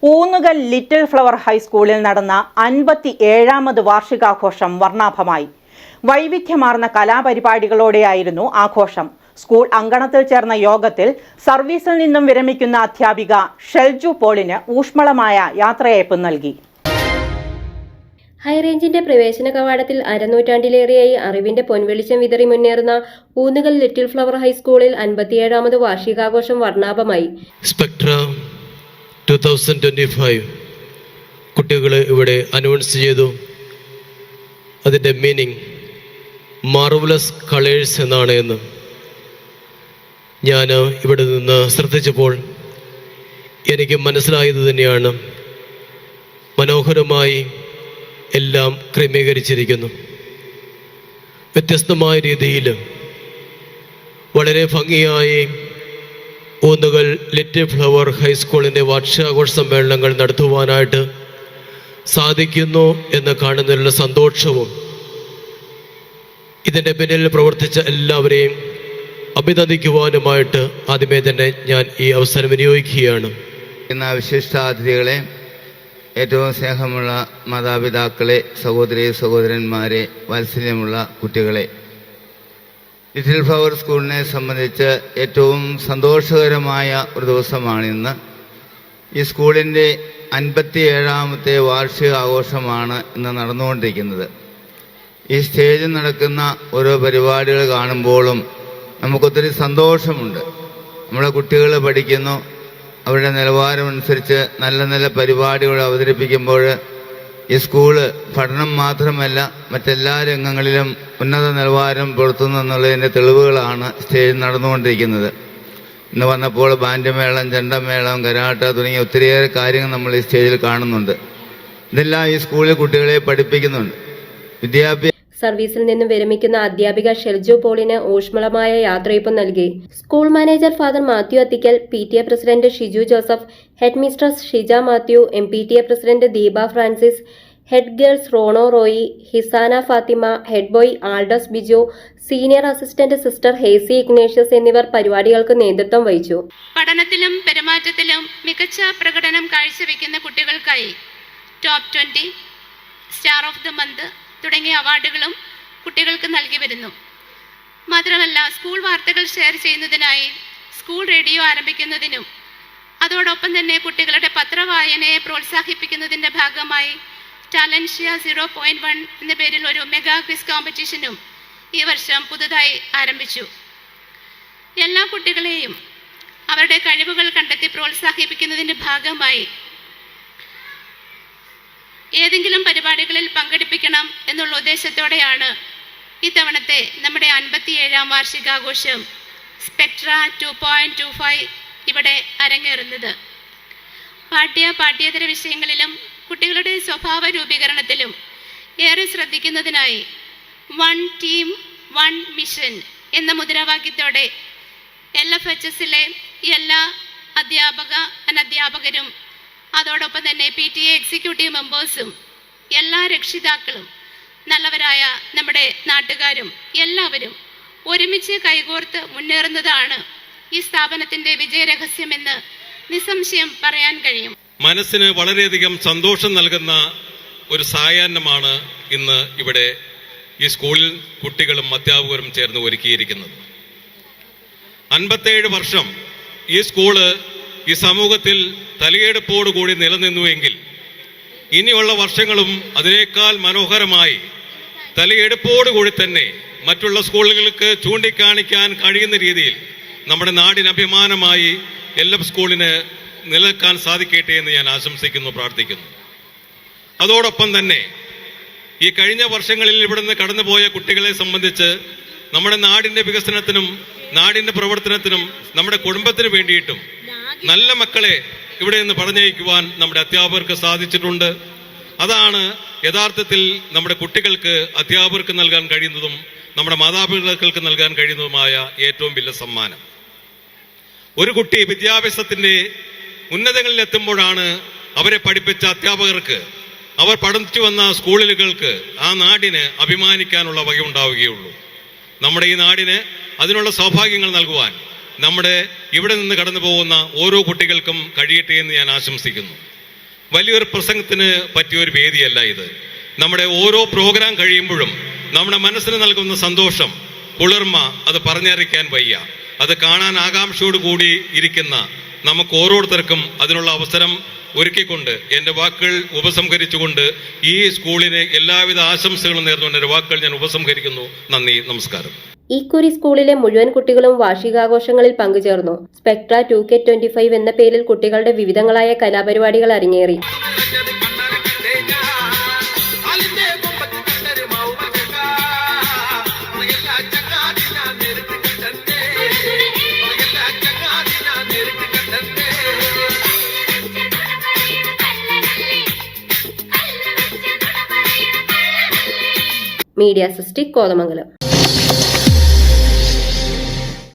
പൂന്നുകൽ little flower ഹൈസ്കൂളിൽ നടന്ന 57ാമത് വാർഷികാഘോഷം വർണ്ണാഭമായി. വൈവിധ്യമാർന്ന കലാപരിപാടികളോടെയായിരുന്നു ആഘോഷം. സ്കൂൾ അങ്കണത്തിൽ ചേർന്ന യോഗത്തിൽ സർവീസിൽ നിന്നും വിരമിക്കുന്ന അധ്യാപിക ഷെൽജു പോളിന് ഊഷ്മളമായ യാത്രയയപ്പ് നൽകി. ഹൈറേഞ്ചിന്റെ പ്രവേശന കവാടത്തിൽ അരനൂറ്റാണ്ടിലേറെയായി അറിവിന്റെ പൊൻവെളിച്ചം വിതറി മുന്നേറുന്ന പൂന്നുകൽ ലിറ്റിൽ ഫ്ലവർ ഹൈസ്കൂളിൽ 57ാമത് വാർഷികാഘോഷം വർണ്ണാഭമായി. 2025 കുട്ടികളെ ഇവിടെ അനൗൺസ് ചെയ്തു. അതിൻ്റെ മീനിങ് മാർവലസ് കളേഴ്സ് എന്നാണ് എന്ന് ഞാൻ ഇവിടെ നിന്ന് ശ്രദ്ധിച്ചപ്പോൾ എനിക്ക് മനസ്സിലായത് തന്നെയാണ്. മനോഹരമായി എല്ലാം ക്രമീകരിച്ചിരിക്കുന്നു. വ്യത്യസ്തമായ രീതിയിൽ വളരെ ഭംഗിയായി പൂന്നുകൽ ലിറ്റിൽ ഫ്ലവർ ഹൈസ്കൂളിൻ്റെ വാർഷികാഘോഷ സമ്മേളനങ്ങൾ നടത്തുവാനായിട്ട് സാധിക്കുന്നു എന്ന് കാണുന്നതിലുള്ള സന്തോഷവും ഇതിൻ്റെ പിന്നിൽ പ്രവർത്തിച്ച എല്ലാവരെയും അഭിനന്ദിക്കുവാനുമായിട്ട് ആദ്യമേ തന്നെ ഞാൻ ഈ അവസരം വിനിയോഗിക്കുകയാണ്. ഇന്ന് വിശിഷ്ടാതിഥികളെ, ഏറ്റവും സ്നേഹമുള്ള മാതാപിതാക്കളെ, സഹോദരി സഹോദരന്മാരെ, വാത്സല്യമുള്ള കുട്ടികളെ, ലിറ്റിൽ ഫ്ലവർ സ്കൂളിനെ സംബന്ധിച്ച് ഏറ്റവും സന്തോഷകരമായ ഒരു ദിവസമാണിന്ന്. ഈ സ്കൂളിൻ്റെ 57ാമത്തെ വാർഷികാഘോഷമാണ് ഇന്ന് നടന്നുകൊണ്ടിരിക്കുന്നത്. ഈ സ്റ്റേജിൽ നടക്കുന്ന ഓരോ പരിപാടികൾ കാണുമ്പോഴും നമുക്കൊത്തിരി സന്തോഷമുണ്ട്. നമ്മുടെ കുട്ടികൾ പഠിക്കുന്നു, അവരുടെ നിലവാരമനുസരിച്ച് നല്ല നല്ല പരിപാടികൾ അവതരിപ്പിക്കുമ്പോൾ ഈ സ്കൂള് പഠനം മാത്രമല്ല മറ്റെല്ലാ രംഗങ്ങളിലും ഉന്നത നിലവാരം പുലർത്തുന്നു എന്നുള്ളതിൻ്റെ തെളിവുകളാണ് സ്റ്റേജിൽ നടന്നുകൊണ്ടിരിക്കുന്നത്. ഇന്ന് വന്നപ്പോൾ ബാൻഡ് മേളം, ചെണ്ടമേളം, കരാട്ട തുടങ്ങിയ ഒത്തിരിയേറെ കാര്യങ്ങൾ നമ്മൾ ഈ സ്റ്റേജിൽ കാണുന്നുണ്ട്. ഇതെല്ലാം ഈ സ്കൂളിൽ കുട്ടികളെ പഠിപ്പിക്കുന്നുണ്ട്. സർവീസിൽ നിന്നും വിരമിക്കുന്ന അധ്യാപിക ഷെൽജു പോളിന് ഊഷ്മളമായ യാത്രയയപ്പ് നൽകി. School manager father Mathew Athikkal, PTA president Shiju Joseph, head mistress Shija Mathew, MPTA president Deepa Francis, head girls Rono Roy, Hisana Fathima, head boy Aldous Biju, senior assistant sister Hazy Ignatius എന്നിവർ പരിപാടികൾക്ക് നേതൃത്വം വഹിച്ചു. പഠനത്തിലും പെരുമാറ്റത്തിലും മികച്ച പ്രകടനം കാഴ്ചവെക്കുന്ന കുട്ടികൾക്കായി top 20, star of the month തുടങ്ങിയ അവാർഡുകളും കുട്ടികൾക്ക് നൽകി വരുന്നു. മാത്രമല്ല, സ്കൂൾ വാർത്തകൾ ഷെയർ ചെയ്യുന്നതിനായി സ്കൂൾ റേഡിയോ ആരംഭിക്കുന്നതിനും അതോടൊപ്പം തന്നെ കുട്ടികളുടെ പത്രവായനയെ പ്രോത്സാഹിപ്പിക്കുന്നതിൻ്റെ ഭാഗമായി ടാലൻഷ്യ 0.1 എന്ന പേരിൽ ഒരു മെഗാ ക്വിസ് കോമ്പറ്റീഷനും ഈ വർഷം പുതുതായി ആരംഭിച്ചു. എല്ലാ കുട്ടികളെയും അവരുടെ കഴിവുകൾ കണ്ടെത്തി പ്രോത്സാഹിപ്പിക്കുന്നതിൻ്റെ ഭാഗമായി ഏതെങ്കിലും പരിപാടികളിൽ പങ്കെടുപ്പിക്കണം എന്നുള്ള ഉദ്ദേശത്തോടെയാണ് ഇത്തവണത്തെ നമ്മുടെ 57ാം വാർഷികാഘോഷം സ്പെക്ട്ര 2.25 ഇവിടെ അരങ്ങേറുന്നത്. പാഠ്യേതര വിഷയങ്ങളിലും കുട്ടികളുടെ സ്വഭാവ രൂപീകരണത്തിലും ഏറെ ശ്രദ്ധിക്കുന്നതിനായി 1 ടീം 1 മിഷൻ എന്ന മുദ്രാവാക്യത്തോടെ LFHSലെ എല്ലാ അനധ്യാപകരും അതോടൊപ്പം തന്നെ PTA എക്സിക്യൂട്ടീവ് മെമ്പേഴ്സും എല്ലാ രക്ഷിതാക്കളും നല്ലവരായ നമ്മുടെ നാട്ടുകാരും എല്ലാവരും ഒരുമിച്ച് കൈകോർത്ത് മുന്നേറുന്നതാണ് ഈ സ്ഥാപനത്തിൻ്റെ വിജയരഹസ്യമെന്ന് നിസ്സംശയം പറയാൻ കഴിയും. മനസ്സിന് വളരെയധികം സന്തോഷം നൽകുന്ന ഒരു സായാഹ്നമാണ് ഇന്ന് ഇവിടെ ഈ സ്കൂളിൽ കുട്ടികളും അധ്യാപകരും ചേർന്ന് ഒരുക്കിയിരിക്കുന്നത്. 57 വർഷം ഈ സ്കൂള് ഈ സമൂഹത്തിൽ തലയെടുപ്പോടുകൂടി നിലനിന്നുവെങ്കിൽ ഇനിയുള്ള വർഷങ്ങളും അതിനേക്കാൾ മനോഹരമായി തലയെടുപ്പോടുകൂടി തന്നെ മറ്റുള്ള സ്കൂളുകൾക്ക് ചൂണ്ടിക്കാണിക്കാൻ കഴിയുന്ന രീതിയിൽ നമ്മുടെ നാടിന് അഭിമാനമായി LF സ്കൂളിന് നിലനിൽക്കാൻ സാധിക്കട്ടെ എന്ന് ഞാൻ ആശംസിക്കുന്നു, പ്രാർത്ഥിക്കുന്നു. അതോടൊപ്പം തന്നെ ഈ കഴിഞ്ഞ വർഷങ്ങളിൽ ഇവിടുന്ന് കടന്നുപോയ കുട്ടികളെ സംബന്ധിച്ച് നമ്മുടെ നാടിൻ്റെ വികസനത്തിനും നാടിൻ്റെ പ്രവർത്തനത്തിനും നമ്മുടെ കുടുംബത്തിന് വേണ്ടിയിട്ടും നല്ല മക്കളെ ഇവിടെ നിന്ന് പറഞ്ഞയക്കുവാൻ നമ്മുടെ അധ്യാപകർക്ക് സാധിച്ചിട്ടുണ്ട്. അതാണ് യഥാർത്ഥത്തിൽ നമ്മുടെ കുട്ടികൾക്ക് അധ്യാപകർക്ക് നൽകാൻ കഴിയുന്നതും നമ്മുടെ മാതാപിതാക്കൾക്ക് നൽകാൻ കഴിയുന്നതുമായ ഏറ്റവും വലിയ സമ്മാനം. ഒരു കുട്ടി വിദ്യാഭ്യാസത്തിൻ്റെ ഉന്നതങ്ങളിൽ എത്തുമ്പോഴാണ് അവരെ പഠിപ്പിച്ച അധ്യാപകർക്ക്, അവർ പഠിച്ചു വന്ന സ്കൂളുകൾക്ക്, ആ നാടിന് അഭിമാനിക്കാനുള്ള വകയുണ്ടാവുകയുള്ളൂ. നമ്മുടെ ഈ നാടിന് അതിനുള്ള സൗഭാഗ്യങ്ങൾ നൽകുവാൻ നമ്മുടെ ഇവിടെ നിന്ന് കടന്നു പോകുന്ന ഓരോ കുട്ടികൾക്കും കഴിയട്ടെ എന്ന് ഞാൻ ആശംസിക്കുന്നു. വലിയൊരു പ്രസംഗത്തിന് പറ്റിയൊരു വേദിയല്ല ഇത്. നമ്മുടെ ഓരോ പ്രോഗ്രാം കഴിയുമ്പോഴും നമ്മുടെ മനസ്സിന് നൽകുന്ന സന്തോഷം, കുളിർമ, അത് പറഞ്ഞറിയിക്കാൻ വയ്യ. അത് കാണാൻ ആകാംക്ഷയോട് കൂടി ഇരിക്കുന്ന നമുക്ക് ഓരോരുത്തർക്കും അതിനുള്ള അവസരം ഒരുക്കിക്കൊണ്ട് എൻ്റെ വാക്കുകൾ ഉപസംഹരിച്ചുകൊണ്ട് ഈ സ്കൂളിന് എല്ലാവിധ ആശംസകളും നേർന്നുകൊണ്ട് എൻ്റെ വാക്കുകൾ ഞാൻ ഉപസംഹരിക്കുന്നു. നന്ദി, നമസ്കാരം. ഇക്കുറി സ്കൂളിലെ മുഴുവൻ കുട്ടികളും വാർഷികാഘോഷങ്ങളിൽ പങ്കുചേർന്നു. സ്പെക്ട്ര 2K25 എന്ന പേരിൽ കുട്ടികളുടെ വിവിധങ്ങളായ കലാപരിപാടികൾ അരങ്ങേറി. Media cystic Kothamangalam.